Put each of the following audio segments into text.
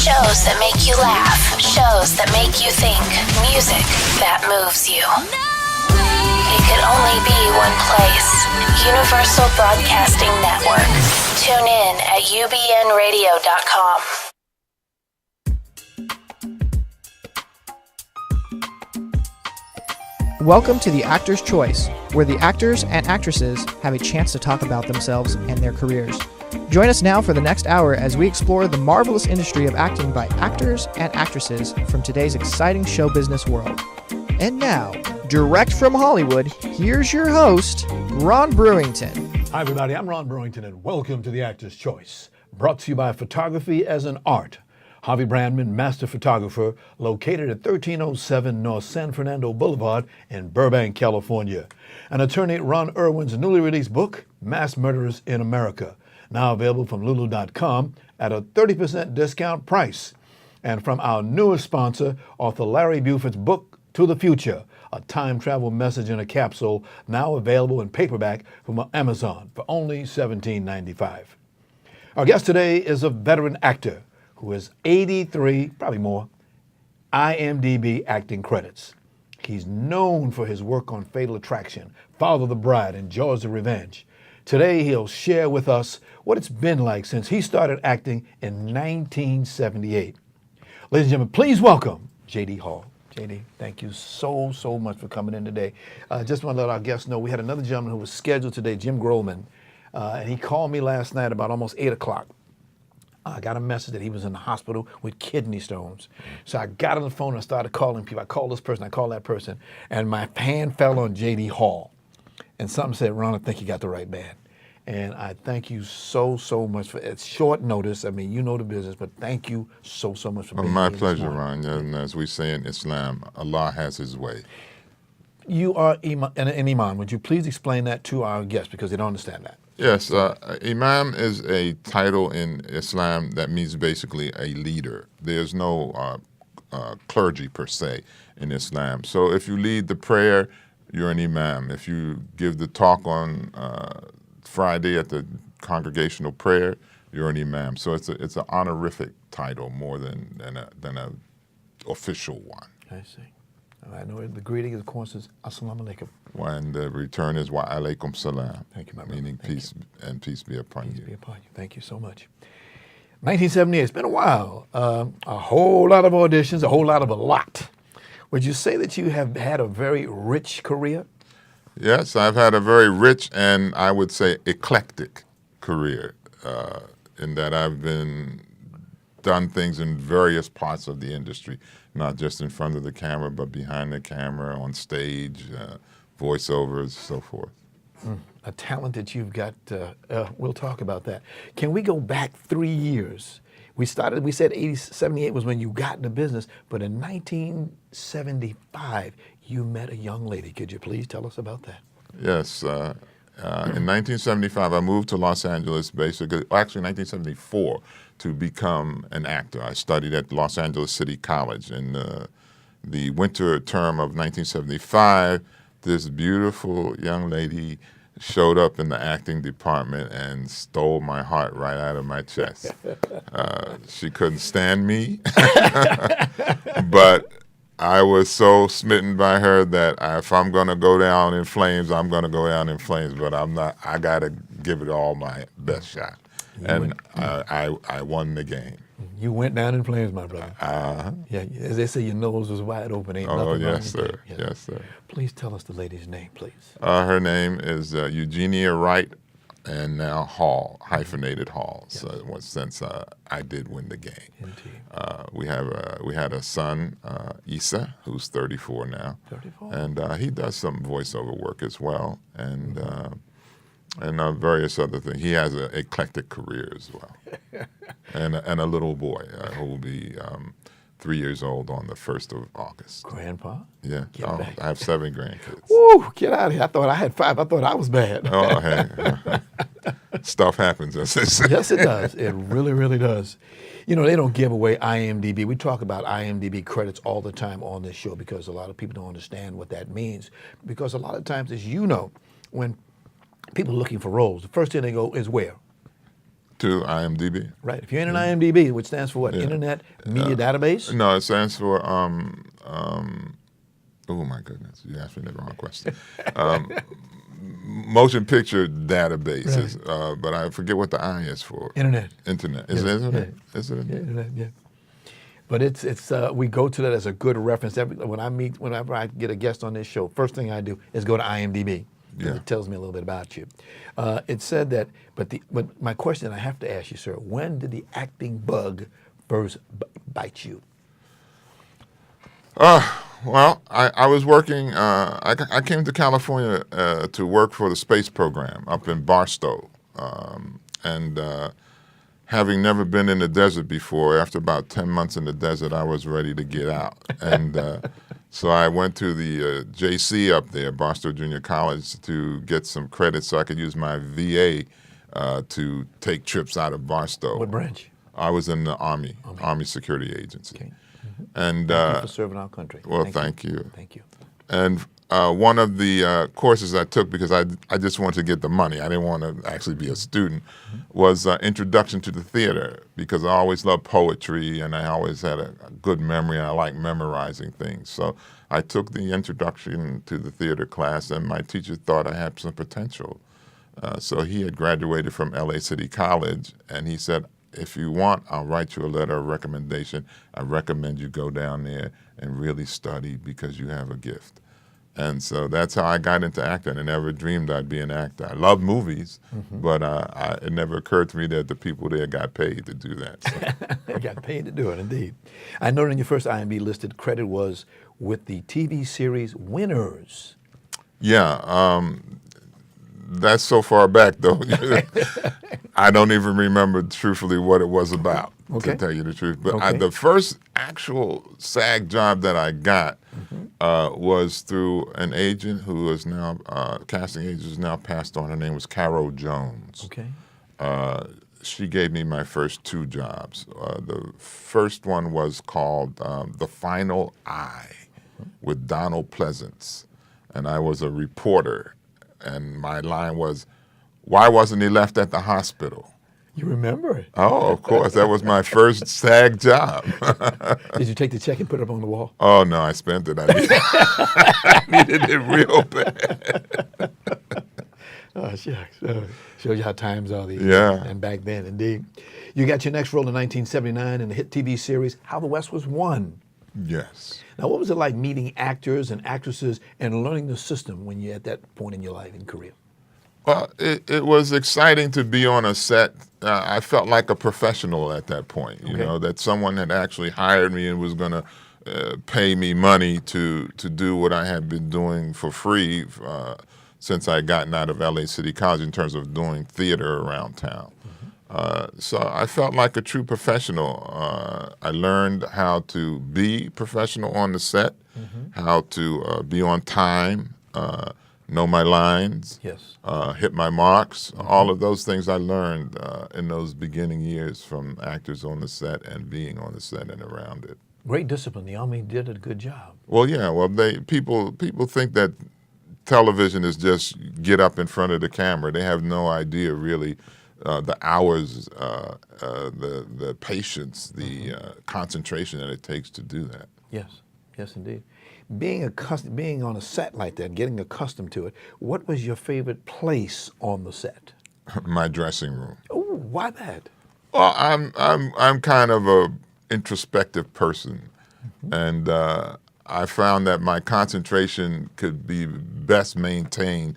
Shows that make you laugh. Shows that make you think. Music that moves you. It could only be one place. Universal Broadcasting Network. Tune in at ubnradio.com. Welcome to The Actor's Choice, where the actors and actresses have a chance to talk about themselves and their careers. Join us now for the next hour as we explore the marvelous industry of acting by actors and actresses from today's exciting show business world. And now, direct from Hollywood, here's your host, Ron Brewington. Hi everybody, I'm Ron Brewington and welcome to The Actor's Choice, brought to you by Photography as an Art. Harvey Brandman, master photographer, located at 1307 North San Fernando Boulevard in Burbank, California. And attorney Ron Irwin's newly released book, Mass Murderers in America, now available from Lulu.com at a 30% discount price. And from our newest sponsor, author Larry Buford's book, To the Future, a time travel message in a capsule, now available in paperback from Amazon for only $17.95. Our guest today is a veteran actor who has 83, probably more, IMDb acting credits. He's known for his work on Fatal Attraction, Father the Bride, and Jaws the Revenge. Today, he'll share with us what it's been like since he started acting in 1978. Ladies and gentlemen, please welcome J.D. Hall. J.D., thank you so much for coming in today. Just want to let our guests know we had another gentleman who was scheduled today, Jim Grohlman, and he called me last night about almost 8 o'clock. I got a message that he was in the hospital with kidney stones. So I got on the phone and started calling people. I called this person, I called that person, and my hand fell on J.D. Hall. And something said, Ron, I think you got the right man. And I thank you so much for it's short notice. I mean, you know the business, but thank you so much for being here. My pleasure, Ron. And as we say in Islam, Allah has his way. You are an imam. Would you please explain that to our guests because they don't understand that? Yes, Imam is a title in Islam that means basically a leader. There's no clergy per se in Islam. So if you lead the prayer, you're an Imam. If you give the talk on Friday at the congregational prayer, you're an Imam. So it's an honorific title more than a official one. I see. I know the greeting, of course, is Assalamu alaikum. And the return is wa alaikum salam. Thank you, my brother. Meaning peace and peace be upon you. Peace be upon you. Thank you so much. 1978, it's been a while. A whole lot of auditions, a lot. Would you say that you have had a very rich career? Yes, I've had a very rich and I would say eclectic career in that I've done things in various parts of the industry, not just in front of the camera, but behind the camera, on stage, voiceovers, so forth. A talent that you've got, we'll talk about that. Can we go back 3 years? We said 78 was when you got in the business, but in 1975, you met a young lady. Could you please tell us about that? Yes. In 1975, I moved to Los Angeles, actually 1974, to become an actor. I studied at Los Angeles City College. In the winter term of 1975, this beautiful young lady showed up in the acting department and stole my heart right out of my chest. She couldn't stand me, but I was so smitten by her that if I'm going to go down in flames, I'm going to go down in flames, but I'm not. I got to give it all my best shot. And I won the game. You went down in flames, my brother. Uh-huh. Yeah, as they say, your nose was wide open. Ain't nothing wrong yes, with sir. it. Yes, sir. Please tell us the lady's name, please. Her name is Eugenia Wright, and now Hall, hyphenated Hall. Yes. So since I did win the game. Indeed. We had a son, Issa, who's 34 now. 34. And he does some voiceover work as well, and various other things. He has an eclectic career as well, and a little boy who will be 3 years old on the 1st of August. Grandpa? Yeah, I have 7 grandkids. Woo, get out of here. I thought I had 5. I thought I was bad. Oh, hey. Stuff happens, as they say. Yes, it does. It really, really does. You know, they don't give away IMDb. We talk about IMDb credits all the time on this show because a lot of people don't understand what that means. Because a lot of times, as you know, when people are looking for roles, the first thing they go is where? To IMDb. Right. If you're in an IMDb, which stands for what? Yeah. Internet Media Database? No, it stands for, oh my goodness, you asked me the wrong question. Motion Picture Databases, but I forget what the I is for. Internet. Internet. Is it Internet? Is it Internet? Internet, yeah. But it's we go to that as a good reference. Whenever I get a guest on this show, first thing I do is go to IMDb. Yeah. It tells me a little bit about you. It said that, but my question I have to ask you, sir, when did the acting bug first bite you? Well, I was working, I came to California to work for the space program up in Barstow. Having never been in the desert before, after about 10 months in the desert, I was ready to get out. And so I went to the JC up there, Barstow Junior College, to get some credit so I could use my VA to take trips out of Barstow. What branch? I was in the Army Security Agency. Okay. And Thank you for serving our country. well, thank you. Thank you. And one of the courses I took, because I just wanted to get the money, I didn't want to actually be a student, was Introduction to the Theater, because I always loved poetry and I always had a good memory and I like memorizing things. So I took the Introduction to the Theater class and my teacher thought I had some potential. So he had graduated from LA City College and he said, if you want, I'll write you a letter of recommendation. I recommend you go down there and really study because you have a gift. And so that's how I got into acting. I never dreamed I'd be an actor. I love movies, but it never occurred to me that the people there got paid to do that. So. You got paid to do it, indeed. I noted in your first IMDb listed credit was with the TV series Winners. Yeah, that's so far back, though. I don't even remember truthfully what it was about, Okay. to tell you the truth. But Okay. the first actual SAG job that I got was through an agent who is now, casting agent who's now passed on. Her name was Carol Jones. Okay. She gave me my first two jobs. The first one was called The Final Eye with Donald Pleasance. And I was a reporter. And my line was, why wasn't he left at the hospital? You remember it. Oh, of course. That was my first SAG job. Did you take the check and put it up on the wall? Oh, no, I spent it. I needed it real bad. Oh, shucks. Shows you how times are these Yeah. days. And back then, indeed. You got your next role in 1979 in the hit TV series How the West Was Won. Yes. Now, what was it like meeting actors and actresses and learning the system when you're at that point in your life in career? Well, it was exciting to be on a set. I felt like a professional at that point, you Okay. know, that someone had actually hired me and was going to pay me money to do what I had been doing for free since I had gotten out of LA City College in terms of doing theater around town. So I felt like a true professional. I learned how to be professional on the set, how to be on time, know my lines, Yes. hit my marks. All of those things I learned in those beginning years from actors on the set and being on the set and around it. Great discipline. The Army did a good job. Well, yeah. Well, people think that television is just get up in front of the camera. They have no idea really the hours, the patience, the concentration that it takes to do that. Yes. Yes, indeed. Being on a set like that, getting accustomed to it, what was your favorite place on the set? My dressing room. Oh, why that? Well, I'm kind of a introspective person, and I found that my concentration could be best maintained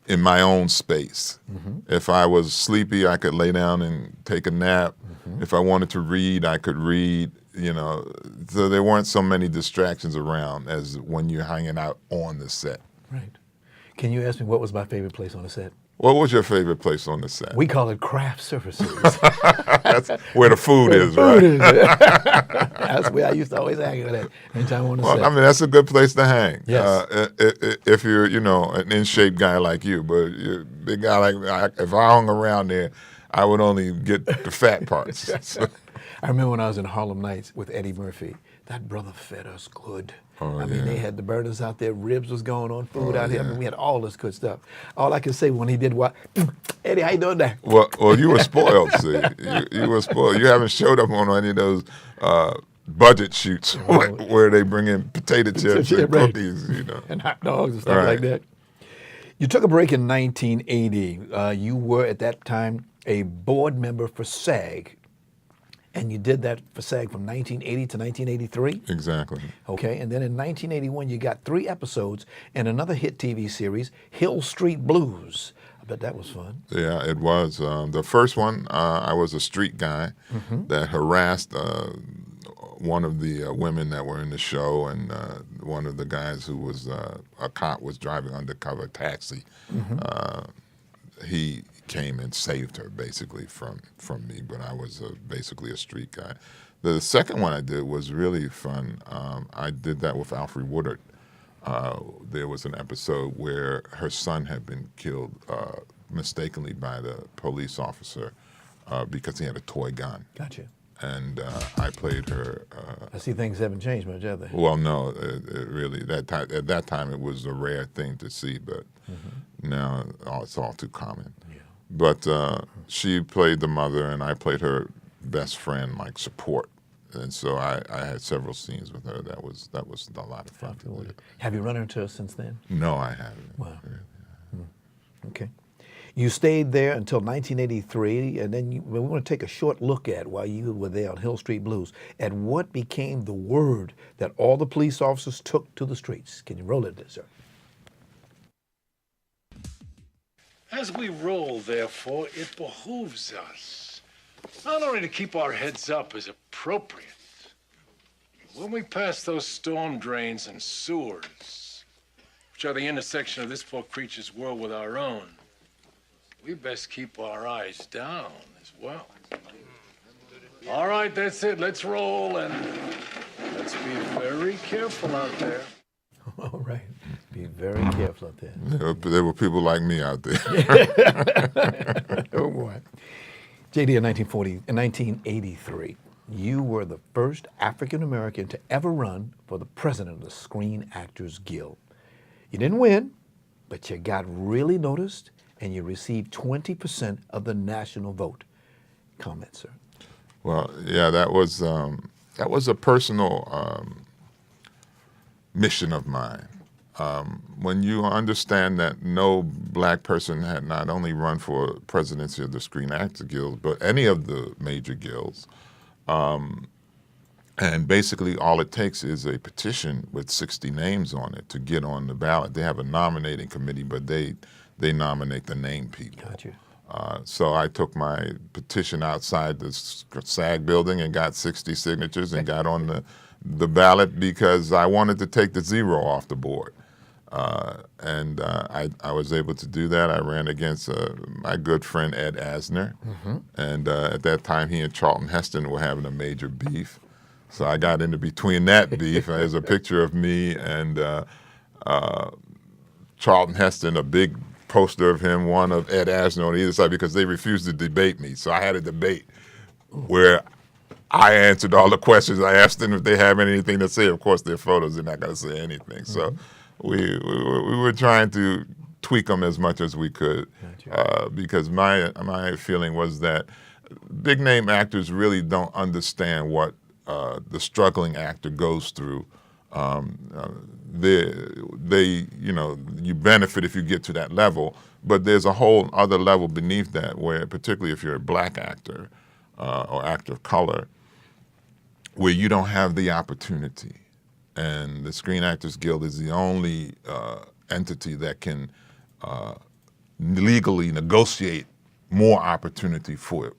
in my own space. If I was sleepy, I could lay down and take a nap. If I wanted to read, I could read. You know, so there weren't so many distractions around as when you're hanging out on the set. Right. Can you ask me what was my favorite place on the set? What was your favorite place on the set? We call it craft services. That's where the food is, right? Food is it? That's where I used to always hang at anytime on the set. Well, I mean, that's a good place to hang. Yes. If you're, you know, an in-shape guy like you, but you're a big guy like me, if I hung around there, I would only get the fat parts. So, I remember when I was in Harlem Nights with Eddie Murphy. That brother fed us good. Oh, I mean, yeah. they had the burners out there, ribs was going on, food out here. I yeah. mean, we had all this good stuff. All I can say when he did what, Eddie, how you doing there? Well, you were spoiled. See, you were spoiled. You haven't showed up on any of those budget shoots where they bring in potato chips Yeah, and right. cookies. You know. And hot dogs and stuff Right. like that. You took a break in 1980. You were at that time a board member for SAG, and you did that for SAG from 1980 to 1983. Exactly. Okay, and then in 1981 you got 3 episodes in another hit TV series, Hill Street Blues. I bet that was fun. Yeah, it was. The first one, I was a street guy that harassed one of the women that were in the show, and one of the guys who was a cop was driving undercover taxi. He came and saved her basically from me, but I was basically a street guy. The second one I did was really fun. I did that with Alfre Woodard. There was an episode where her son had been killed mistakenly by the police officer because he had a toy gun. Gotcha. And I played her. I see things haven't changed much, have they? Well, no, it really at that time it was a rare thing to see, but now it's all too common. Yeah. But she played the mother, and I played her best friend, like support. And so I had several scenes with her. That was a lot of fun to do. Have you run into her since then? No, I haven't. Wow. Okay. You stayed there until 1983, and then we want to take a short look at, while you were there on Hill Street Blues, at what became the word that all the police officers took to the streets. Can you roll it, sir? As we roll, therefore, it behooves us not only to keep our heads up as appropriate, when we pass those storm drains and sewers, which are the intersection of this poor creature's world with our own, we best keep our eyes down as well. All right, that's it. Let's roll, and let's be very careful out there. All right. Be very careful out there. There were people like me out there. Oh, boy. JD, in 1983, you were the first African-American to ever run for the president of the Screen Actors Guild. You didn't win, but you got really noticed, and you received 20% of the national vote. Comment, sir. Well, yeah, that was a personal mission of mine. When you understand that no black person had not only run for presidency of the Screen Actors Guild, but any of the major guilds, and basically all it takes is a petition with 60 names on it to get on the ballot. They have a nominating committee, but they nominate the named people. Got you. So I took my petition outside the SAG building and got 60 signatures and got on the ballot because I wanted to take the zero off the board. And I was able to do that. I ran against my good friend Ed Asner. And at that time, he and Charlton Heston were having a major beef. So I got into between that beef. There's a picture of me and Charlton Heston, a big poster of him, one of Ed Asner on either side, because they refused to debate me. So I had a debate where I answered all the questions. I asked them if they have anything to say. Of course, their photos, they're not going to say anything. So we were trying to tweak them as much as we could, because my feeling was that big name actors really don't understand what the struggling actor goes through. You benefit if you get to that level, but there's a whole other level beneath that, where particularly if you're a black actor or actor of color, where you don't have the opportunity. And the Screen Actors Guild is the only entity that can legally negotiate more opportunity for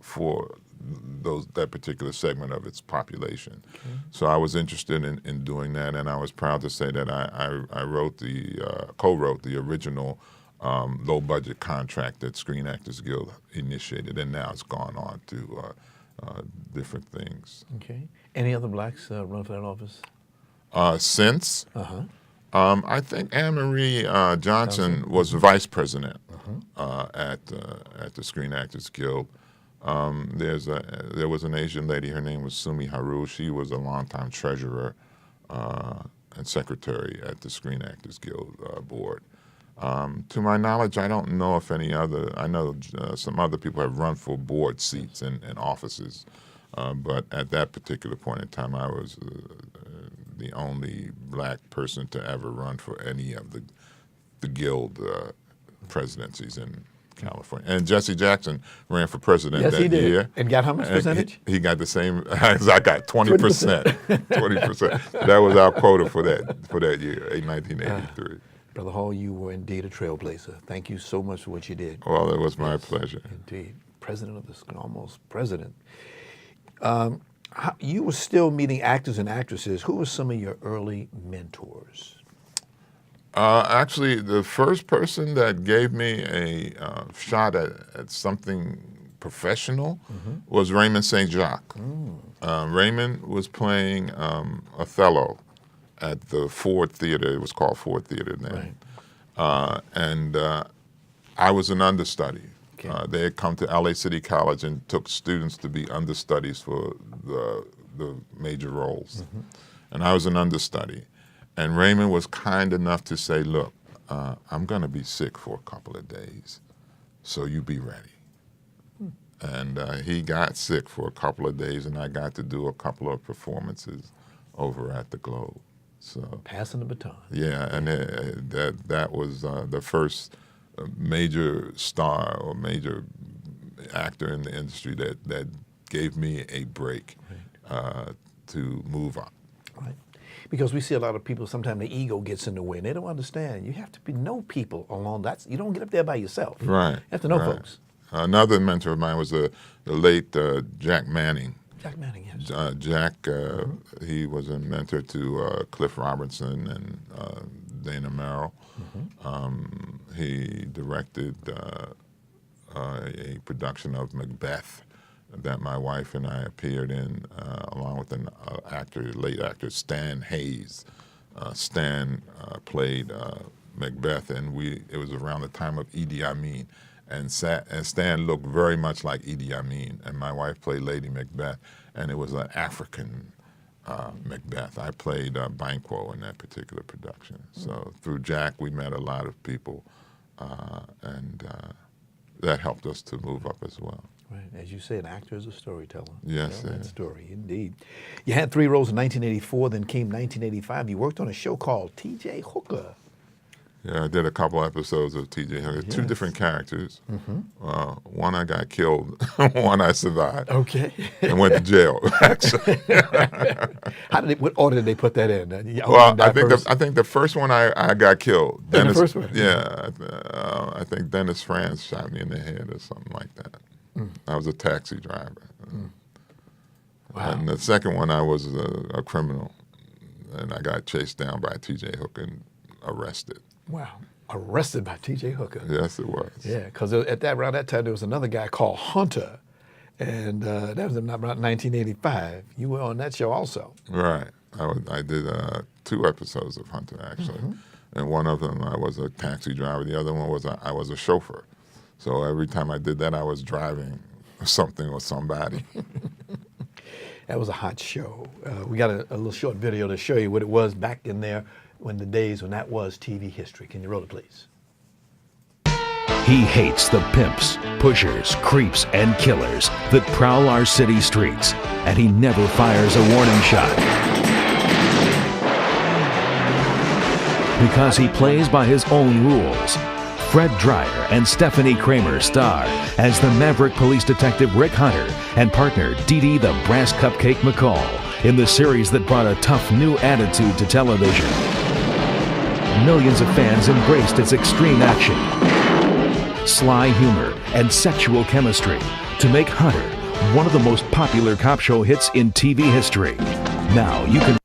that particular segment of its population. So I was interested in doing that, and I was proud to say that I wrote co-wrote the original low-budget contract that Screen Actors Guild initiated, and now it's gone on to different things. Okay. Any other blacks run for that office? Since I think Anne Marie Johnson was vice president at the Screen Actors Guild. There was an Asian lady, her name was Sumi Haru. She was a longtime treasurer and secretary at the Screen Actors Guild board. To my knowledge, I don't know if any other, I know some other people have run for board seats in offices, but at that particular point in time, I was the only black person to ever run for any of the guild presidencies in California. And Jesse Jackson ran for president Yes, that he did. year. And got how much percentage? He got the same as I got, 20%. 20%. That was our quota for that year, 1983. Brother Hall, you were indeed a trailblazer. Thank you so much for what you did. Well, it was my pleasure. Indeed. President of the school, almost president. You were still meeting actors and actresses. Who were some of your early mentors? Actually, the first person that gave me a shot at something professional was Raymond St. Jacques. Raymond was playing Othello at the Ford Theater. It was called Ford Theater then. Right. And I was an understudy. Okay. They had come to LA City College and took students to be understudies for the major roles. And I was an understudy. And Raymond was kind enough to say, look, I'm going to be sick for a couple of days, so you be ready. And he got sick for a couple of days, and I got to do a couple of performances over at the Globe. So Passing the baton. yeah, and that was the first major star or major actor in the industry that gave me a break to move on. Right. Because we see a lot of people, sometimes the ego gets in the way, and they don't understand. You have to know people along that. You don't get up there by yourself. Right. You have to know right. folks. Another mentor of mine was the late Jack Manning. Jack Manning, yes. Jack, he was a mentor to Cliff Robertson and Dana Merrill. He directed a production of Macbeth that my wife and I appeared in, along with an late actor, Stan Hayes. Stan played Macbeth, and it was around the time of Idi Amin. And Stan looked very much like Idi Amin, and my wife played Lady Macbeth, and it was an African Macbeth. I played Banquo in that particular production. So through Jack, we met a lot of people, and that helped us to move up as well. Right. As you say, an actor is a storyteller. Yes, Tell that yeah. story, indeed. You had 3 roles in 1984, then came 1985. You worked on a show called T.J. Hooker. Yeah, I did a couple episodes of T.J. Hooker. Yes. 2 different characters. One I got killed, one I survived. Okay. And went to jail, actually. What order did they put that in? Well, I think the first one I got killed. In the first one? Yeah, I think Dennis Franz shot me in the head or something like that. I was a taxi driver. Wow. And the second one, I was a criminal, and I got chased down by T.J. Hooker and arrested. Wow. Arrested by T.J. Hooker. Yes, it was. Yeah, because around that time, there was another guy called Hunter, and that was around 1985. You were on that show also. Right. I did 2 episodes of Hunter, actually. And one of them, I was a taxi driver. The other one was I was a chauffeur. So every time I did that, I was driving something or somebody. That was a hot show. We got a little short video to show you what it was back in there when the days when that was TV history. Can you roll it, please? He hates the pimps, pushers, creeps, and killers that prowl our city streets, and he never fires a warning shot. Because he plays by his own rules. Fred Dreyer and Stephanie Kramer star as the Maverick police detective Rick Hunter and partner Dee Dee the Brass Cupcake McCall in the series that brought a tough new attitude to television. Millions of fans embraced its extreme action, sly humor, and sexual chemistry to make Hunter one of the most popular cop show hits in TV history. Now you can...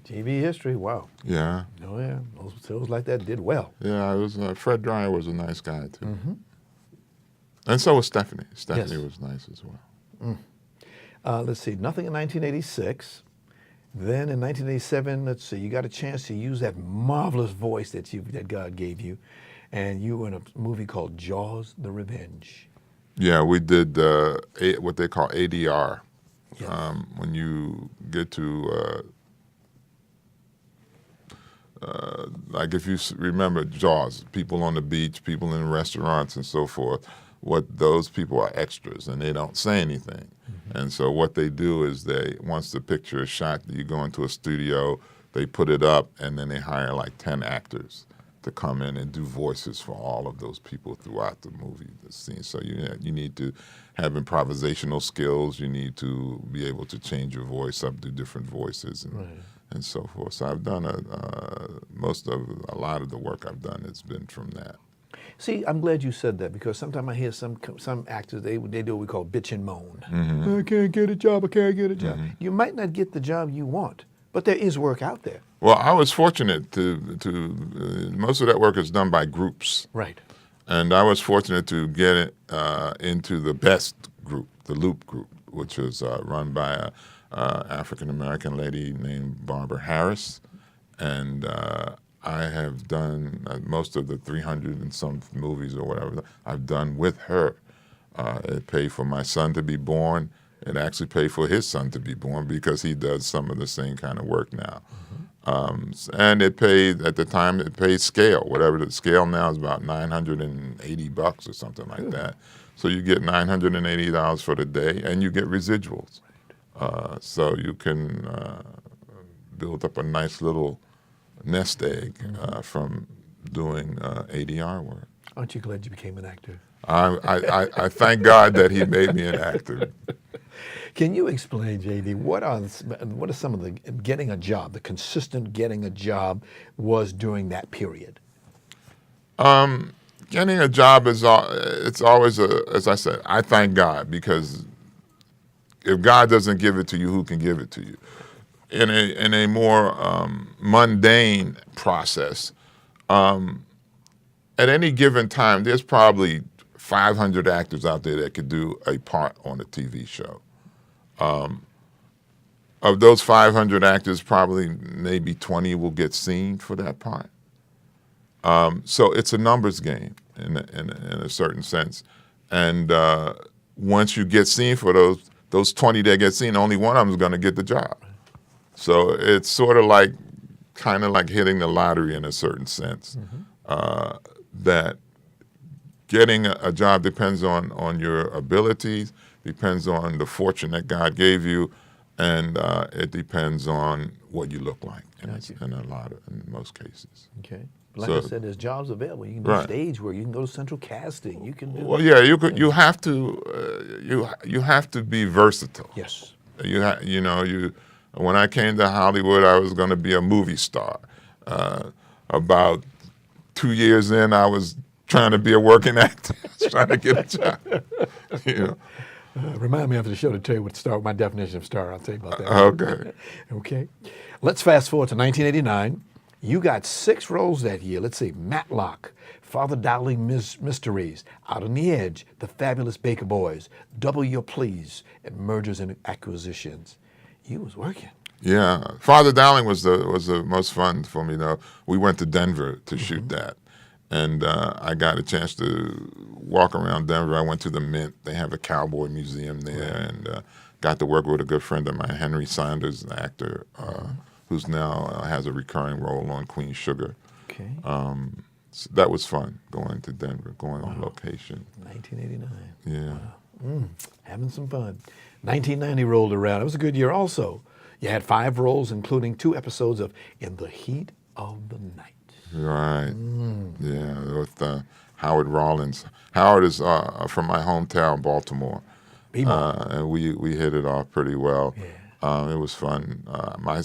TV history, wow. Yeah. Oh yeah, those shows like that did well. Yeah, it was. Fred Dreyer was a nice guy, too. And so was Stephanie. Stephanie was nice as well. Let's see, nothing in 1986. Then in 1987, let's see, you got a chance to use that marvelous voice that God gave you, and you were in a movie called Jaws: The Revenge. Yeah, we did what they call ADR. When you get to, like if you remember Jaws, people on the beach, people in restaurants and so forth, what those people are extras and they don't say anything. And so what they do is once the picture is shot, you go into a studio, they put it up, and then they hire like 10 actors to come in and do voices for all of those people throughout the movie, the scene. So you need to have improvisational skills. You need to be able to change your voice up, do different voices, and so forth. So I've done a lot of the work I've done has been from that. See, I'm glad you said that because sometimes I hear some actors, they do what we call bitch and moan. I can't get a job, I can't get a job. You might not get the job you want, but there is work out there. Well, I was fortunate to most of that work is done by groups. Right. And I was fortunate to get into the best group, the Loop Group, which was run by a African-American lady named Barbara Harris. And I have done most of the 300 and some movies or whatever I've done with her. It paid for my son to be born. It actually paid for his son to be born because he does some of the same kind of work now. And it paid, at the time, it paid scale. Whatever the scale now is about $980 or something like that. So you get $980 for the day and you get residuals. So you can build up a nice little nest egg from doing ADR work. Aren't you glad you became an actor? I thank God that he made me an actor. Can you explain, J.D., what are some of the getting a job, the consistent getting a job was during that period? Getting a job it's always as I said, I thank God because if God doesn't give it to you, who can give it to you? In a more mundane process, at any given time, there's probably 500 actors out there that could do a part on a TV show. Of those 500 actors, probably maybe 20 will get seen for that part. So it's a numbers game in a certain sense. And once you get seen for those 20 that get seen, only one of them is going to get the job. So it's sort of kind of like hitting the lottery in a certain sense. That getting a job depends on your abilities, depends on the fortune that God gave you, and it depends on what you look like in most cases. Okay. Like I said, there's jobs available. You can do stage work. You can go to central casting. You can do. Well, yeah, you have to you have to be versatile. Yes. When I came to Hollywood, I was going to be a movie star. About 2 years in, I was trying to be a working actor, trying to get a job. Remind me after the show to tell you what my definition of star. I'll tell you about that. Okay. Okay. Let's fast forward to 1989. You got 6 roles that year. Let's see. Matlock, Father Dowling Mysteries, Out on the Edge, The Fabulous Baker Boys, Double Your Pleas, and Mergers and Acquisitions. You was working. Yeah. Father Dowling was the most fun for me, though. We went to Denver to shoot that. And I got a chance to walk around Denver. I went to the Mint. They have a cowboy museum there, and got to work with a good friend of mine, Henry Saunders, an actor, who's now has a recurring role on Queen Sugar. Okay. So that was fun, going to Denver, going on location. 1989. Yeah. Wow. Having some fun. 1990 rolled around. It was a good year also. You had 5 roles, including 2 episodes of In the Heat of the Night. Right. Yeah, with Howard Rollins. Howard is from my hometown, Baltimore. And we hit it off pretty well. Yeah. It was fun. I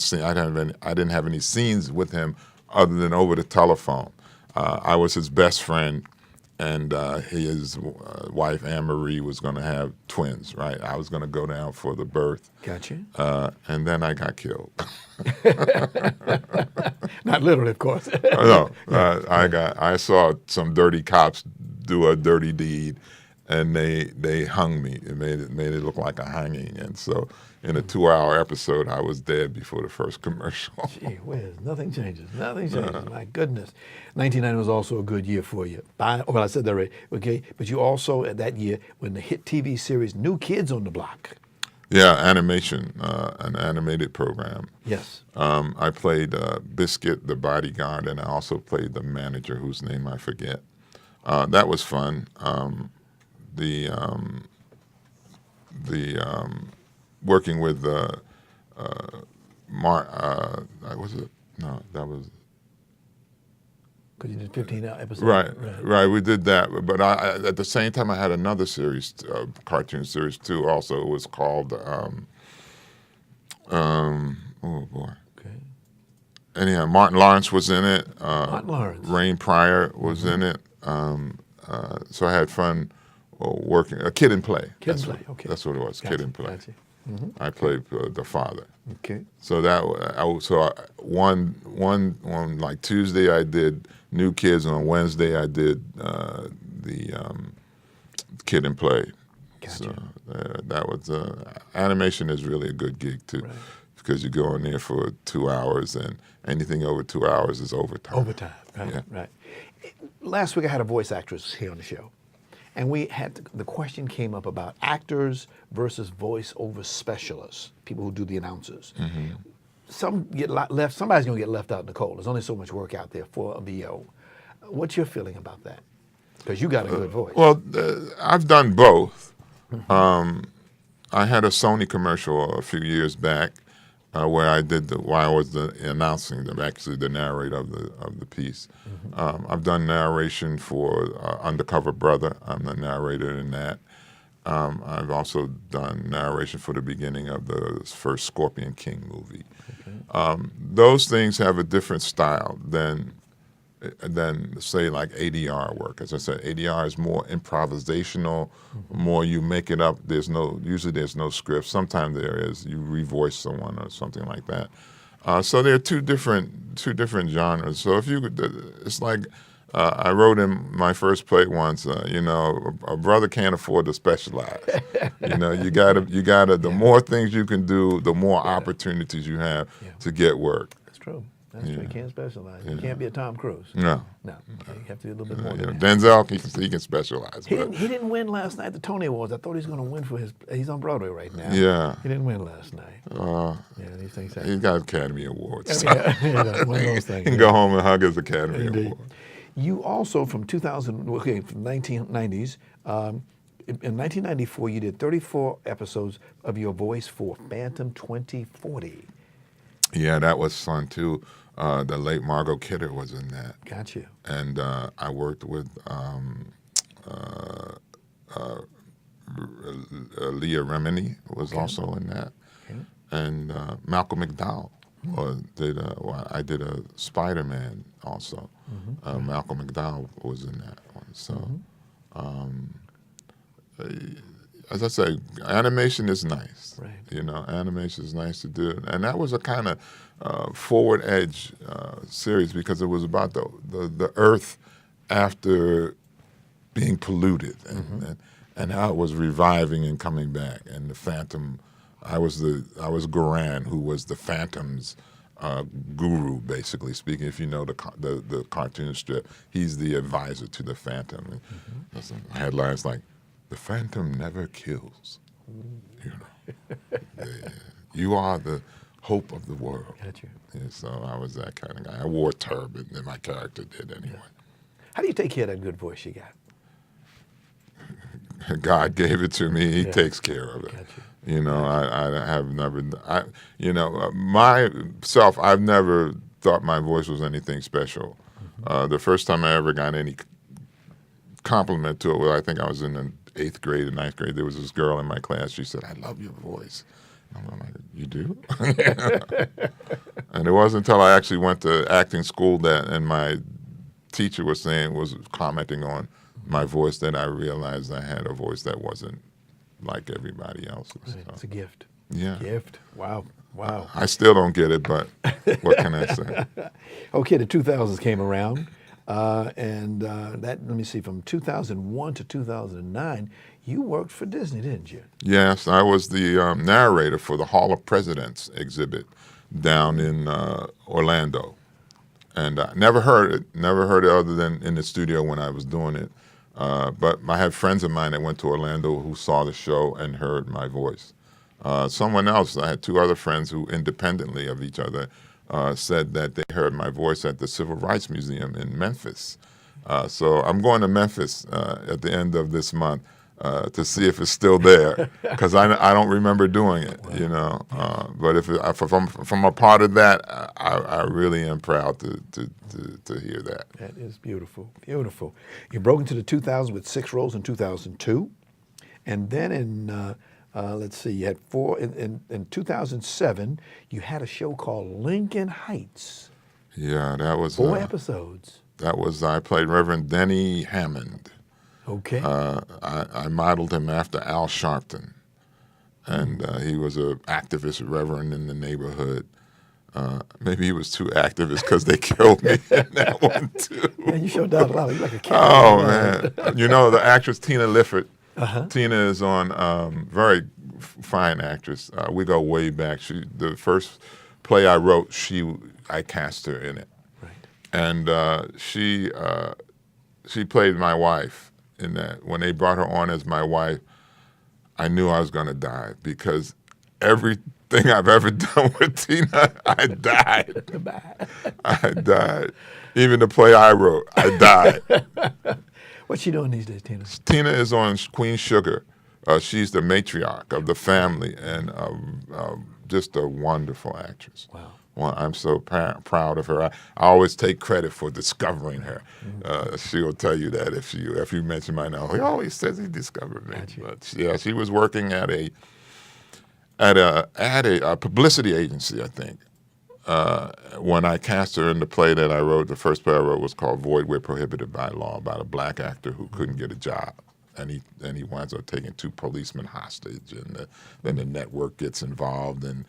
didn't have any scenes with him other than over the telephone. I was his best friend, and his wife Anne Marie was going to have twins. Right. I was going to go down for the birth. Gotcha. And then I got killed. Not literally, of course. No, I saw some dirty cops do a dirty deed, and they hung me. It made it look like a hanging. And so in a 2-hour episode, I was dead before the first commercial. Gee whiz, nothing changes. Nothing changes. My goodness. 1990 was also a good year for you. Well, I said that already. Okay, but you also at that year when the hit TV series New Kids on the Block. Yeah, animation, an animated program. Yes. I played Biscuit, the bodyguard, and I also played the manager, whose name I forget. That was fun. Working with was it? No, that was. Because you did 15 episodes. Right. We did that, but I at the same time I had another series, cartoon series too. Also, it was called. Oh boy. Okay. Anyhow, Martin Lawrence was in it. Martin Lawrence. Rain Pryor was in it. So I had fun working. Kid and Play. Kid and Play. Okay. That's what it was. Gotcha, Kid and Play. gotcha. Mm-hmm. I played the father. Okay. So one like Tuesday I did New Kids, and on Wednesday I did the Kid and Play. Gotcha. So that was animation is really a good gig too, Right. because you go in there for 2 hours, and anything over 2 hours is overtime. Overtime. Right. Yeah. Right. Last week I had a voice actress here on the show, and we had the question came up about actors versus voice-over specialists, people who do the announcers. Mm-hmm. Some get left. Somebody's going to get left out in the cold. There's only so much work out there for a VO. What's your feeling about that? Because you got a good voice. Well, I've done both. I had a Sony commercial a few years back where I did while I was announcing them, actually the narrator of the piece. I've done narration for Undercover Brother. I'm the narrator in that. I've also done narration for the beginning of the first Scorpion King movie. Okay. Those things have a different style than say like ADR work. As I said, ADR is more improvisational, more you make it up. Usually there's no script. Sometimes there is. You revoice someone or something like that. So there are two different genres. So if you could, it's like I wrote in my first play once. A brother can't afford to specialize. You gotta. The more things you can do, the more opportunities you have to get work. That's true. That's true. You can't specialize. You can't be a Tom Cruise. No. No. Okay. You have to do a little bit more than that. Denzel, he can specialize. He didn't win last night at the Tony Awards. I thought he was going to win for he's on Broadway right now. Yeah. He didn't win last night. These things happen. He's got Academy Awards. One of those things. He can go home and hug his Academy Indeed. Award. You also, from 1990s, in 1994, you did 34 episodes of your voice for Phantom 2040. Yeah, that was fun too. The late Margot Kidder was in that. Got you. And I worked with Leah Remini was also in that. Okay. And Malcolm McDowell I did a Spider-Man also. Malcolm McDowell was in that one. So, as I say, animation is nice. Right. Animation is nice to do. And that was a kind of forward edge series because it was about the Earth after being polluted and how it was reviving and coming back. And the Phantom, I was Goran, who was the Phantom's guru, basically speaking. If you know the cartoon strip, he's the advisor to the Phantom. And I had lines like, "The Phantom never kills. You are the hope of the world." Got you. Yeah, so I was that kind of guy. I wore a turban, and my character did anyway. How do you take care of that good voice you got? God gave it to me. He takes care of it. Got you. I have never. Myself, I've never thought my voice was anything special. The first time I ever got any compliment to it was, I think I was in the 8th grade and 9th grade. There was this girl in my class. She said, "I love your voice." And I'm like, "You do?" And it wasn't until I actually went to acting school and my teacher was commenting on my voice that I realized I had a voice that wasn't like everybody else's. Right. So. It's a gift. Yeah. Gift. Wow. I still don't get it, but what can I say? Okay, the 2000s came around. That, let me see, from 2001 to 2009, you worked for Disney, didn't you? Yes, I was the narrator for the Hall of Presidents exhibit down in Orlando. And I never heard it other than in the studio when I was doing it. But I had friends of mine that went to Orlando who saw the show and heard my voice. Someone else, I had two other friends who independently of each other said that they heard my voice at the Civil Rights Museum in Memphis. So I'm going to Memphis at the end of this month to see if it's still there, because I don't remember doing it, you know. But if I'm a part of that, I really am proud to hear that. That is beautiful, beautiful. You broke into the 2000s with 6 roles in 2002, and then in let's see, you had 4 in 2007. You had a show called Lincoln Heights. Yeah, that was 4 episodes. That was I played Reverend Denny Hammond. Okay. I modeled him after Al Sharpton, and he was an activist reverend in the neighborhood. Maybe he was too activist because they killed me in that one too. Man, you showed out a lot. You're like a cat. Oh man, you know the actress Tina Lifford. Tina is on very fine actress. We go way back. The first play I wrote, I cast her in it, right? And she played my wife in that. When they brought her on as my wife, I knew I was going to die, because everything I've ever done with Tina, I died. I died. Even the play I wrote, I died. What's she doing these days, Tina? Tina is on Queen Sugar. She's the matriarch of the family, and just a wonderful actress. Wow. Well, I'm so proud of her. I always take credit for discovering her. She'll tell you that if you mention my name. He always says he discovered me. But yeah, she was working at a publicity agency, I think. When I cast her in the play that I wrote, the first play I wrote was called Void Where Prohibited by Law, about a black actor who couldn't get a job. And he winds up taking 2 policemen hostage, and then the network gets involved and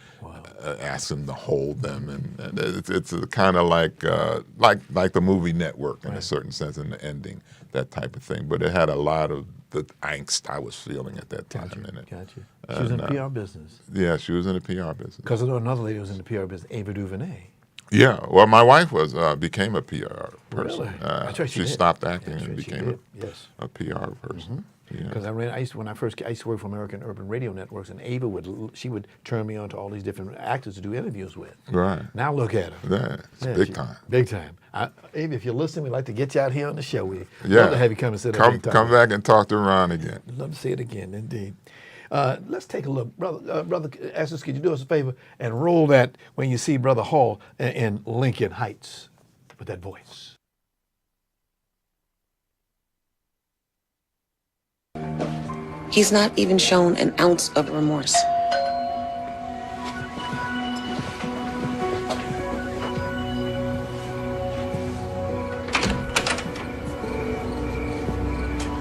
asks him to hold them, and it's kind of like the movie Network in a certain sense in the ending, that type of thing. But it had a lot of the angst I was feeling at that time in it. Gotcha. She was in the PR business. Yeah, she was in the PR business. Because I know another lady who was in the PR business, Ava DuVernay. Yeah, well, my wife became a PR person. Really? That's right, she stopped acting and became a PR person. Because I used to work for American Urban Radio Networks, and Ava would turn me on to all these different actors to do interviews with. Right. Now look at her. Yeah, big time. Big time. Ava, if you're listening, we'd like to get you out here on the show. We'd love to have you come and sit down. Come back and talk to Ron again. Love to see it again, indeed. Let's take a look. Brother Estes, could you do us a favor and roll that when you see Brother Hall in Lincoln Heights with that voice? He's not even shown an ounce of remorse.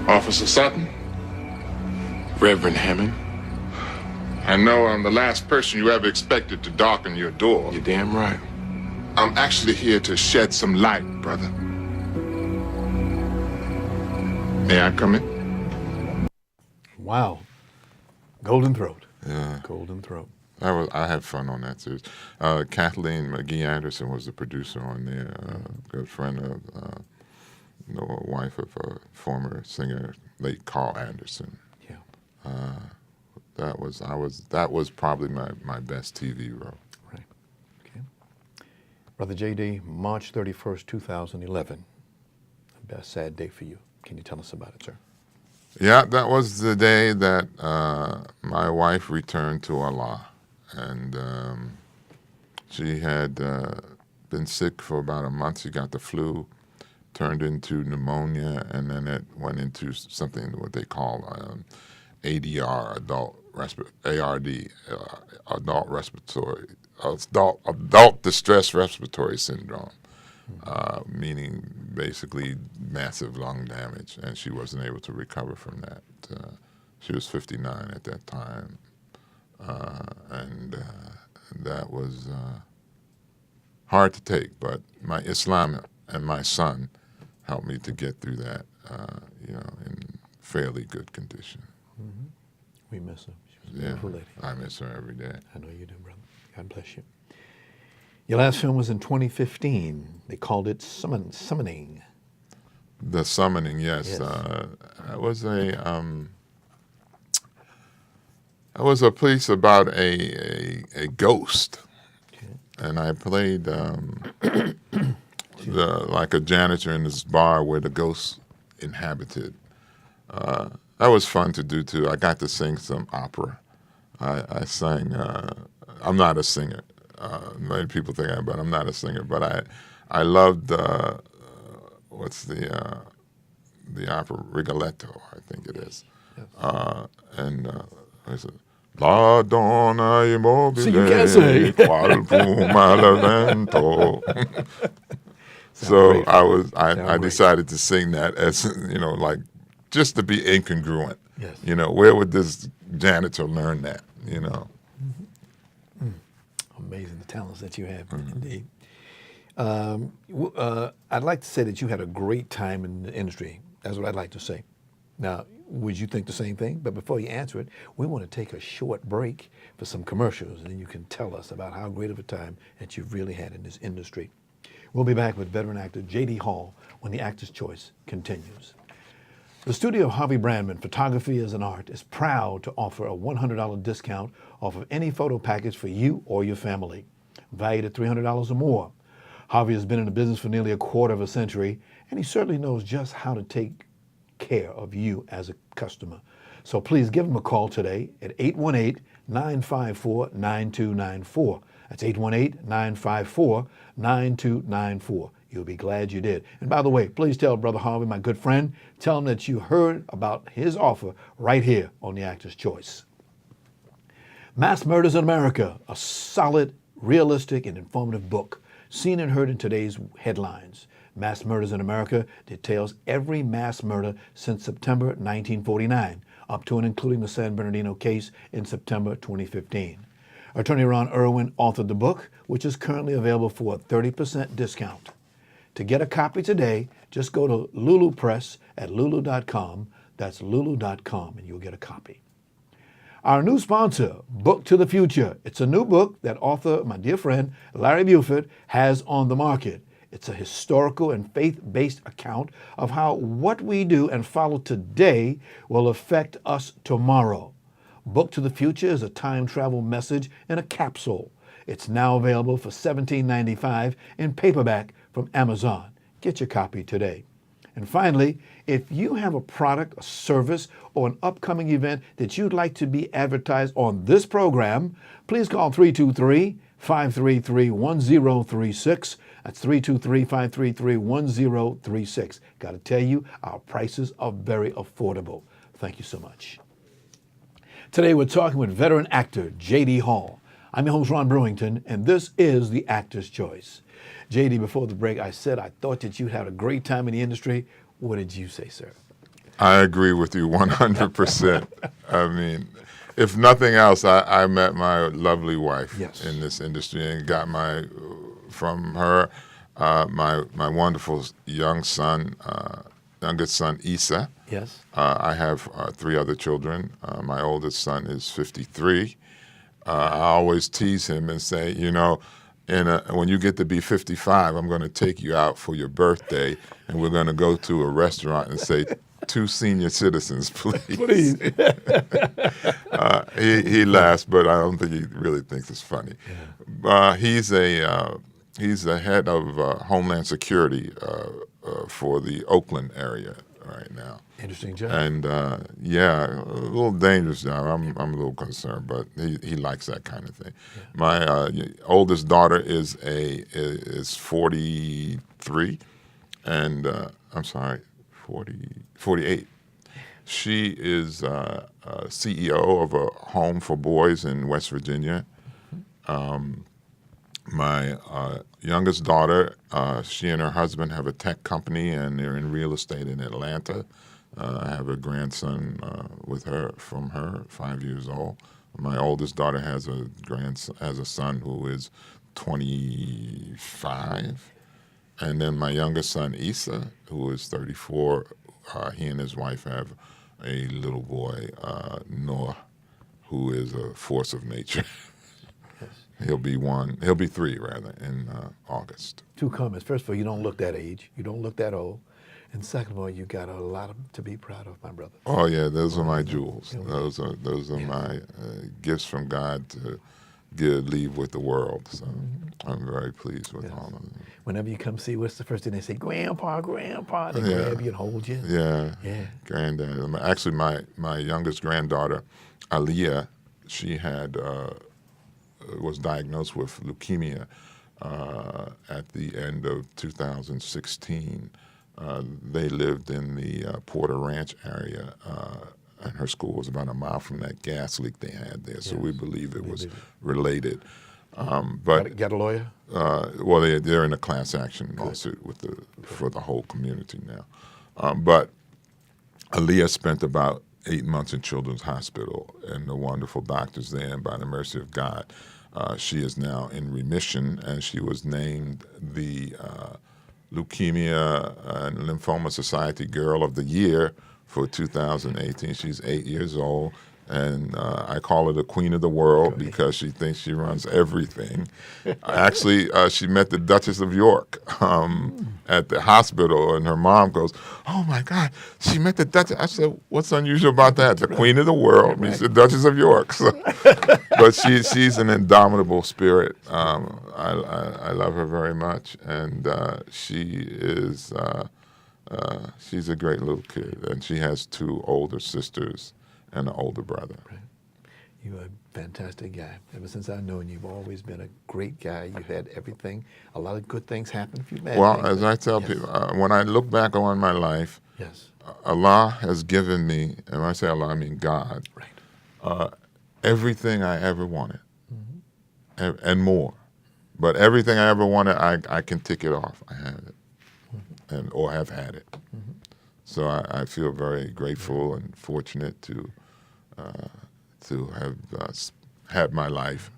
Officer Sutton, Reverend Hammond, I know I'm the last person you ever expected to darken your door. You're damn right. I'm actually here to shed some light, brother. May I come in? Wow. Golden Throat. Yeah. Golden Throat. I had fun on that series. Kathleen McGee Anderson was the producer on there. Good friend of, wife of a former singer, late Carl Anderson. Yeah. That was probably my best TV role. Right. Okay. Brother J.D., March 31st, 2011. A sad day for you. Can you tell us about it, sir? Yeah, that was the day that my wife returned to Allah, and she had been sick for about a month. She got the flu, turned into pneumonia, and then it went into something what they call ADR, adult distress respiratory syndrome. Meaning basically massive lung damage, and she wasn't able to recover from that. She was 59 at that time, and that was hard to take, but my Islam and my son helped me to get through that, in fairly good condition. Mm-hmm. We miss her. She was a beautiful lady. I miss her every day. I know you do, brother. God bless you. Your last film was in 2015. They called it Summoning. The Summoning, yes. Yes. It was a piece about a ghost, and I played like a janitor in this bar where the ghost inhabited. That was fun to do too. I got to sing some opera. I sang. I'm not a singer. Many people think I am, but I'm not a singer. But I loved what's the opera Rigoletto, I think it is. Yes. I said, La donna immobile, So you can't say. qual pluma al vento. So I decided to sing that as, like just to be incongruent. Yes. Where would this janitor learn that, Amazing, the talents that you have, Mm-hmm. indeed. I'd like to say that you had a great time in the industry. That's what I'd like to say. Now, would you think the same thing? But before you answer it, we want to take a short break for some commercials, and then you can tell us about how great of a time that you've really had in this industry. We'll be back with veteran actor J.D. Hall when the Actor's Choice continues. The studio of Harvey Brandman, Photography as an Art, is proud to offer a $100 discount off of any photo package for you or your family, valued at $300 or more. Harvey has been in the business for nearly a quarter of a century, and he certainly knows just how to take care of you as a customer. So please give him a call today at 818-954-9294. That's 818-954-9294. You'll be glad you did. And by the way, please tell Brother Harvey, my good friend, tell him that you heard about his offer right here on The Actor's Choice. Mass Murders in America, a solid, realistic, and informative book, seen and heard in today's headlines. Mass Murders in America details every mass murder since September 1949, up to and including the San Bernardino case in September 2015. Attorney Ron Irwin authored the book, which is currently available for a 30% discount. To get a copy today, just go to Lulu Press at lulu.com. That's lulu.com, and you'll get a copy. Our new sponsor, Book to the Future. It's a new book that author, my dear friend, Larry Buford, has on the market. It's a historical and faith-based account of how what we do and follow today will affect us tomorrow. Book to the Future is a time travel message in a capsule. It's now available for $17.95 in paperback from Amazon. Get your copy today. And finally, if you have a product, a service, or an upcoming event that you'd like to be advertised on this program, please call 323-533-1036. That's 323-533-1036. Got to tell you, our prices are very affordable. Thank you so much. Today we're talking with veteran actor J.D. Hall. I'm your host, Ron Brewington, and this is The Actor's Choice. J.D., before the break, I said I thought that you'd had a great time in the industry. What did you say, sir? I agree with you 100%. I mean, if nothing else, I met my lovely wife in this industry and got from her my wonderful youngest son, Issa. Yes. I have 3 other children. My oldest son is 53. I always tease him and say, when you get to be 55, I'm going to take you out for your birthday, and we're going to go to a restaurant and say, 2 senior citizens, please. Please. He laughs, but I don't think he really thinks it's funny. Yeah. He's the head of Homeland Security for the Oakland area right now. Interesting job. And a little dangerous job. I'm a little concerned, but he likes that kind of thing. Yeah. My oldest daughter is 43, and 48. She is CEO of a home for boys in West Virginia. My youngest daughter, she and her husband have a tech company, and they're in real estate in Atlanta. I have a grandson from her, 5 years old. My oldest daughter has a son who is 25, And then my youngest son, Issa, who is 34, he and his wife have a little boy, Noah, who is a force of nature. Yes. He'll be 3 rather, in August. 2 comments. First of all, you don't look that age. You don't look that old. And second of all, you got a lot to be proud of, my brother. Oh yeah, those are my jewels. Those are my gifts from God to leave with the world. So I'm very pleased with all of them. Whenever you come see, what's the first thing they say? Grandpa, Grandpa. They grab you and hold you. Yeah. Yeah. Granddad. Actually, my youngest granddaughter, Aliyah, she was diagnosed with leukemia at the end of 2016. They lived in the Porter Ranch area, and her school was about a mile from that gas leak they had there. So we believe it was related. But got a lawyer? Well, they're in a class action lawsuit for the whole community now. But Aliyah spent about 8 months in Children's Hospital, and the wonderful doctors there, and by the mercy of God, she is now in remission, and she was named the Leukemia and Lymphoma Society Girl of the Year for 2018. She's 8 years old, and I call her the queen of the world because she thinks she runs everything. Actually, she met the Duchess of York at the hospital, and her mom goes, "Oh my God, she met the Duchess." I said, "What's unusual about that? The queen of the world means the Duchess of York." So, but she's an indomitable spirit. I love her very much, and she's a great little kid, and she has 2 older sisters and an older brother. Right. You're a fantastic guy. Ever since I've known you, you've always been a great guy. You've had everything. A lot of good things happen. A few bad things. As I tell people, when I look back on my life, yes, Allah has given me, and when I say Allah, I mean God, everything I ever wanted, and more. But everything I ever wanted, I can tick it off. I have it, or have had it. So I feel very grateful and fortunate to have had my life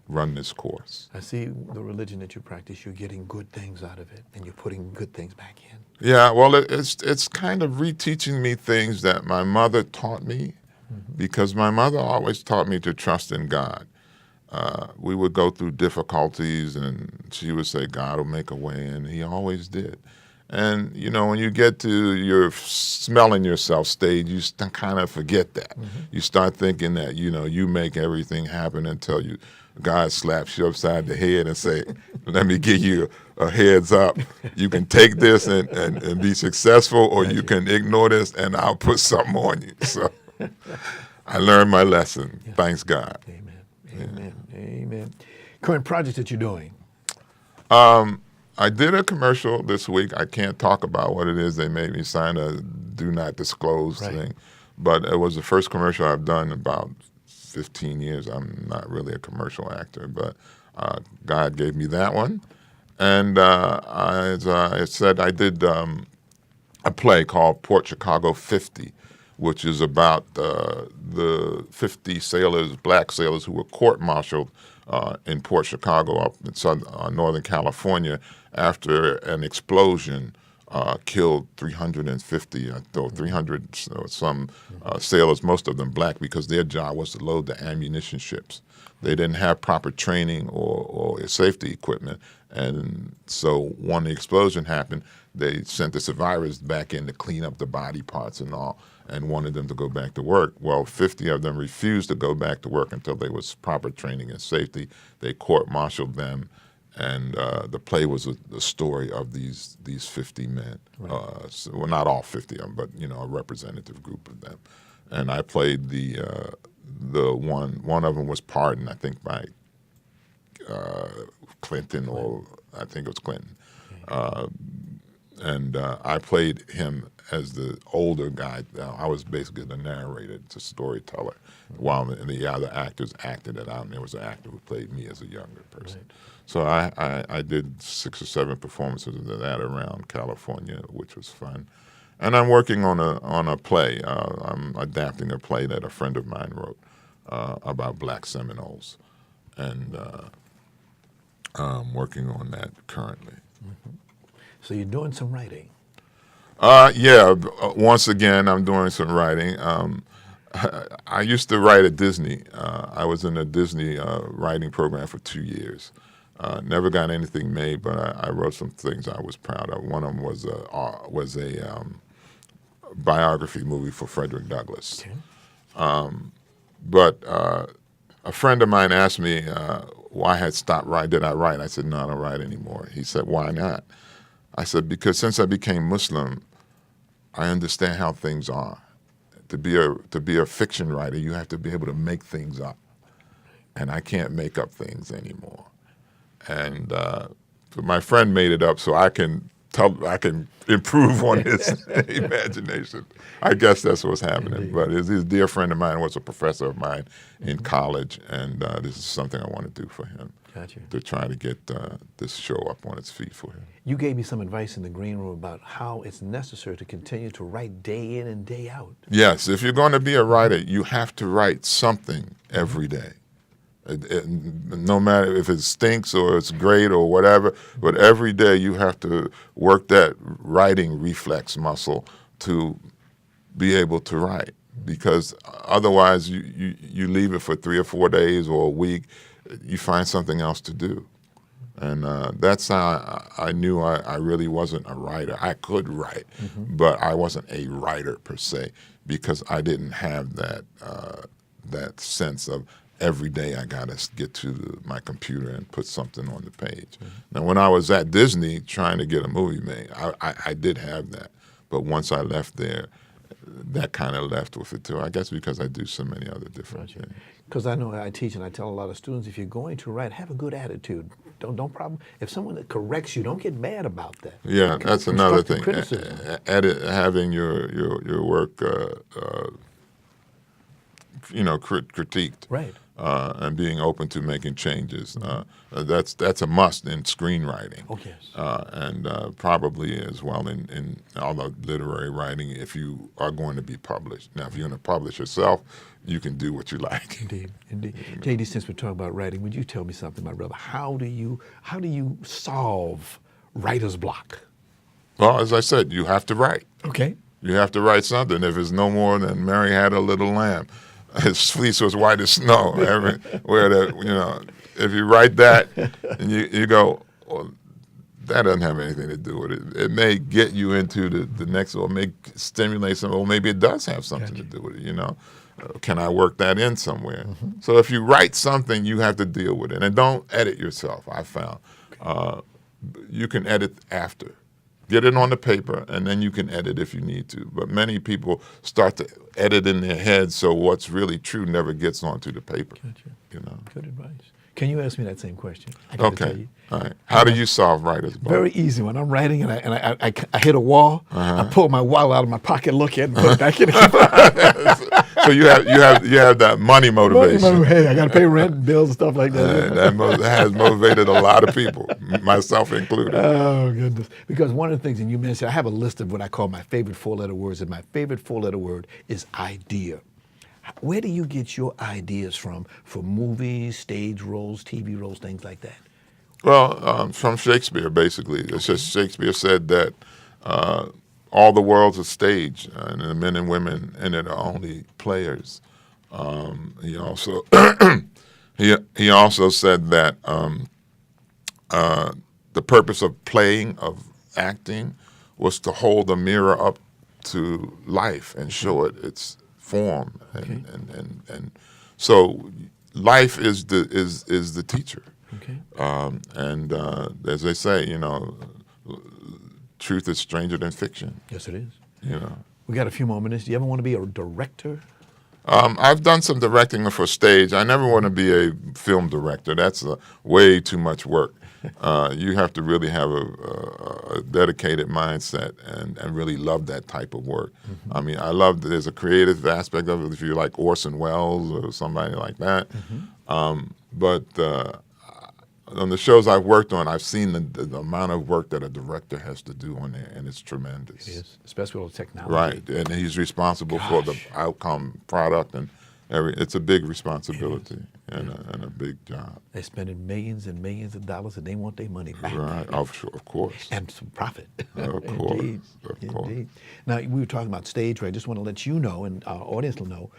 run this course. I see the religion that you practice, you're getting good things out of it, and you're putting good things back in. Yeah, well, it's kind of reteaching me things that my mother taught me, because my mother always taught me to trust in God. We would go through difficulties, and she would say, God will make a way, and he always did. And, when you get to your smelling yourself stage, you kind of forget that. You start thinking that, you make everything happen until God slaps you upside the head and say, let me give you a heads up. You can take this and be successful, or you can ignore this and I'll put something on you. So I learned my lesson. Yeah. Thanks God. Amen. Current projects that you're doing? I did a commercial this week. I can't talk about what it is. They made me sign a do not disclose thing. But it was the first commercial I've done in about 15 years. I'm not really a commercial actor, but God gave me that one. And as I said, I did a play called Port Chicago 50, which is about the 50 sailors, black sailors, who were court-martialed in Port Chicago up in Northern California after an explosion killed 350, 300 some sailors, most of them black, because their job was to load the ammunition ships. They didn't have proper training or safety equipment. And so when the explosion happened, they sent the survivors back in to clean up the body parts and all, and wanted them to go back to work. Well, 50 of them refused to go back to work until there was proper training and safety. They court-martialed them, and the play was the story of these 50 men. Right. Well, not all 50 of them, but a representative group of them. And I played the one of them was pardoned, I think, by Clinton, or I think it was Clinton. And I played him as the older guy. I was basically the narrator, the storyteller, while the other actors acted it out. And there was an actor who played me as a younger person. Right. So I did 6 or 7 performances of that around California, which was fun. And I'm working on a play. I'm adapting a play that a friend of mine wrote about black Seminoles, and I'm working on that currently. So you're doing some writing. Yeah. Once again, I'm doing some writing. I used to write at Disney. I was in a Disney writing program for 2 years. Never got anything made, but I wrote some things I was proud of. One of them was a biography movie for Frederick Douglass. Okay. But a friend of mine asked me why I had stopped writing. Did I write? I said, no, I don't write anymore. He said, why not? I said, because since I became Muslim, I understand how things are. To be a fiction writer, you have to be able to make things up. And I can't make up things anymore. And my friend made it up so I can improve on his imagination. I guess that's what's happening. Indeed. But his dear friend of mine was a professor of mine in college, and this is something I want to do for him. Gotcha. To try to get this show up on its feet for him. You gave me some advice in the green room about how it's necessary to continue to write day in and day out. Yes, if you're going to be a writer, you have to write something every day. No matter if it stinks or it's great or whatever, but every day you have to work that writing reflex muscle to be able to write. Because otherwise you leave it for 3 or 4 days or a week, you find something else to do. And that's how I knew I really wasn't a writer. I could write, but I wasn't a writer per se, because I didn't have that sense of every day I got to get to my computer and put something on the page. Now, when I was at Disney trying to get a movie made, I did have that. But once I left there, that kind of left with it too. I guess because I do so many other different things. Because I know I teach and I tell a lot of students, if you're going to write, have a good attitude. Don't problem. If someone corrects you, don't get mad about that. Yeah, that's another thing. Criticism. Having your work, critiqued. Right. And being open to making changes. That's a must in screenwriting. Oh, yes. And probably as well in all the literary writing if you are going to be published. Now, if you're going to publish yourself, you can do what you like. Indeed. J.D., since we're talking about writing, would you tell me something, my brother? How do you solve writer's block? Well, as I said, you have to write. Okay. You have to write something. If it's no more than Mary Had a Little Lamb, his fleece was white as snow. If you write that and you go, well, that doesn't have anything to do with it. It may get you into the next, or may stimulate some, or maybe it does have something to do with it, Can I work that in somewhere? So if you write something, you have to deal with it. And don't edit yourself, I found. You can edit after. Get it on the paper, and then you can edit if you need to. But many people start to edit in their heads, so what's really true never gets onto the paper. Gotcha. Good advice. Can you ask me that same question? Okay. All right. How do you solve writer's block? Very easy. When I'm writing and I hit a wall, I pull my wallet out of my pocket, look at it, and put it back in. So you have that money motivation. Hey, I got to pay rent and bills and stuff like that. That has motivated a lot of people, myself included. Oh, goodness. Because one of the things, and you mentioned, I have a list of what I call my favorite 4-letter words, and my favorite 4-letter word is idea. Where do you get your ideas from for movies, stage roles, TV roles, things like that? Well, from Shakespeare, basically. It's just Shakespeare said that all the world's a stage, and the men and women in it are only players. He also he also said that the purpose of playing, of acting, was to hold a mirror up to life and show it its form, and so life is the teacher. Okay. And as they say, truth is stranger than fiction. Yes, it is. You We got a few more minutes. Do you ever want to be a director? I've done some directing for stage. I never want to be a film director. That's way too much work. You have to really have a dedicated mindset and really love that type of work. Mm-hmm. I mean, I love that there's a creative aspect of it if you're like Orson Welles or somebody like that. Mm-hmm. But on the shows I've worked on, I've seen the amount of work that a director has to do on there, and it's tremendous. It is, especially with all the technology. Right, and he's responsible for the outcome product, and It's a big responsibility and a big job. They're spending millions and millions of dollars, and they want their money back. Right, of course. And some profit. Of course, Indeed. of course. Indeed. Now, we were talking about stage right? I just want to let you know, and our audience will know,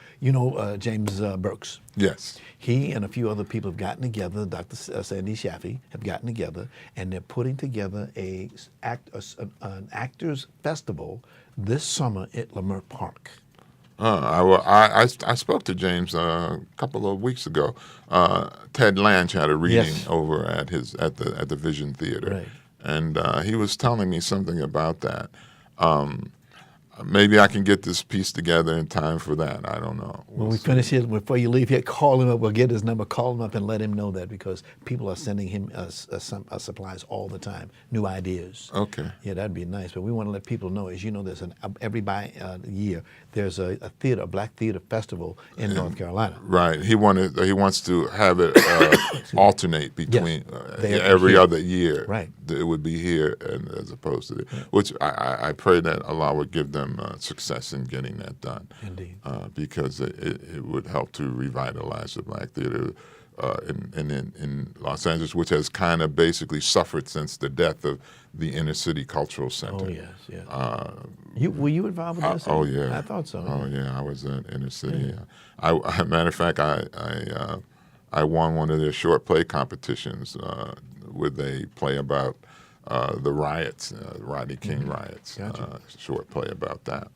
James Burks. Yes. He and a few other people have gotten together, Dr. Sandy Shafi have gotten together, and they're putting together an actors festival this summer at Leimert Park. I spoke to James a couple of weeks ago. Ted Lange had a reading over at the Vision Theater, right. And he was telling me something about that. Maybe I can get this piece together in time for that. I don't know. When we finish here, before you leave here, call him up. We'll get his number. Call him up and let him know that, because people are sending him supplies all the time, new ideas. Okay. Yeah, that'd be nice. But we want to let people know, as you know, there's every year there's a Black theater festival in North Carolina. Right. He wants to have it alternate between every other year. Right. It would be here as opposed to which I pray that Allah would give them success in getting that done. Indeed. Because it would help to revitalize the Black theater in Los Angeles, which has kind of basically suffered since the death of the Inner City Cultural Center. Oh, yes. Were you involved with this? Oh, yeah. I thought so. Oh, yeah. I was in Inner City. Yeah. Matter of fact, I won one of their short play competitions where they play about the riots, Rodney King riots. Gotcha. Short play about that.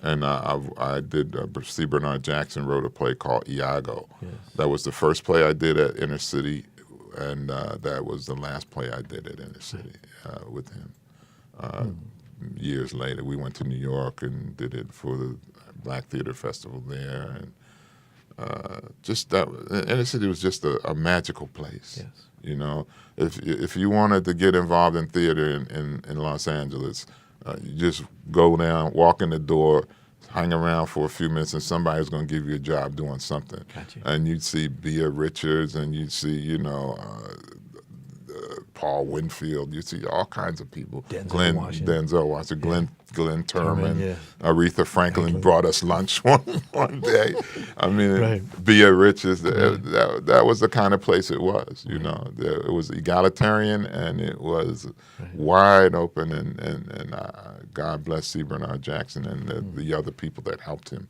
And I did, C. Bernard Jackson wrote a play called Iago. Yes. That was the first play I did at Inner City, and that was the last play I did at Inner City with him. Years later, we went to New York and did it for the Black Theater Festival there. And Inner City was just a magical place. Yes. You know, if you wanted to get involved in theater in Los Angeles, you just go down, walk in the door, hang around for a few minutes, and somebody's going to give you a job doing something. Gotcha. And you'd see Bea Richards, and you'd see, Paul Winfield. You'd see all kinds of people. Denzel Washington. Glenn Turman. Yeah. Aretha Franklin brought us lunch one day. I mean, Right. Bea Richards, that was the kind of place it was, you know. It was egalitarian, and it was wide open, and God bless C. Bernard Jackson and the other people that helped him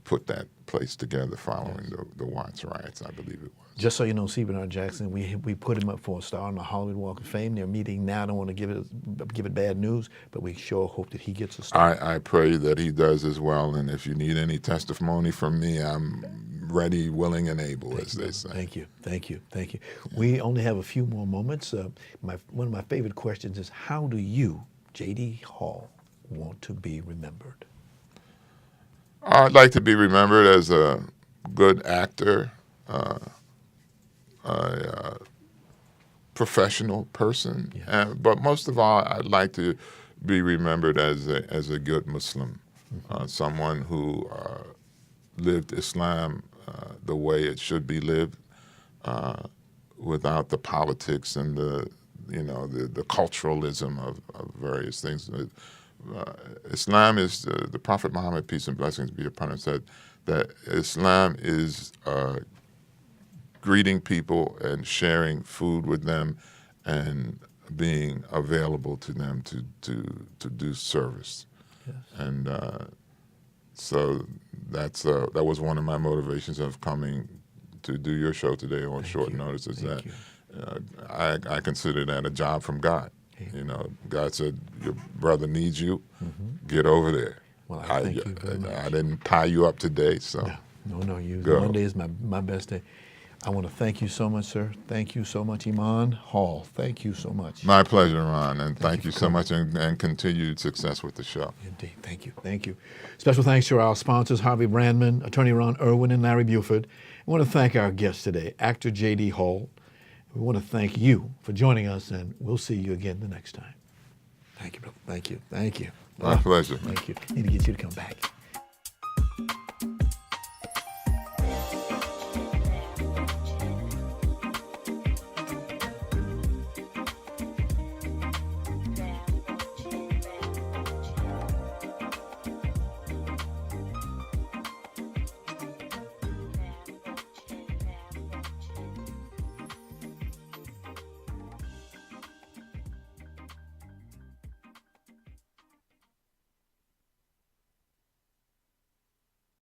put that place together following the Watts riots, I believe it was. Just so you know, C. Bernard Jackson, we put him up for a star on the Hollywood Walk of Fame. They're meeting now. I don't want to give it bad news, but we sure hope that he gets a star. I pray that he does as well, and if you need any testimony from me, I'm ready, willing, and able, as they say. Thank you. We only have a few more moments. One of my favorite questions is, how do you, J.D. Hall, want to be remembered? I'd like to be remembered as a good actor, a professional person, but most of all, I'd like to be remembered as a good Muslim, someone who lived Islam the way it should be lived, without the politics and the culturalism of various things. Islam is the Prophet Muhammad, peace and blessings be upon him, said that Islam is greeting people and sharing food with them and being available to them to do service. Yes. And so that was one of my motivations of coming to do your show today on short notice, is that I consider that a job from God. You know, God said, your brother needs you. Get over there. Well, I thank you very much. I didn't tie you up today, so. No. Go. Monday is my best day. I want to thank you so much, sir. Thank you so much, Iman Hall. Thank you so much. My pleasure, Ron, and thank you so much, and continued success with the show. Indeed. Thank you. Special thanks to our sponsors, Harvey Brandman, Attorney Ron Irwin, and Larry Buford. I want to thank our guest today, actor J.D. Hall. We want to thank you for joining us, and we'll see you again the next time. Thank you, brother. Thank you. My pleasure. Thank you. Need to get you to come back.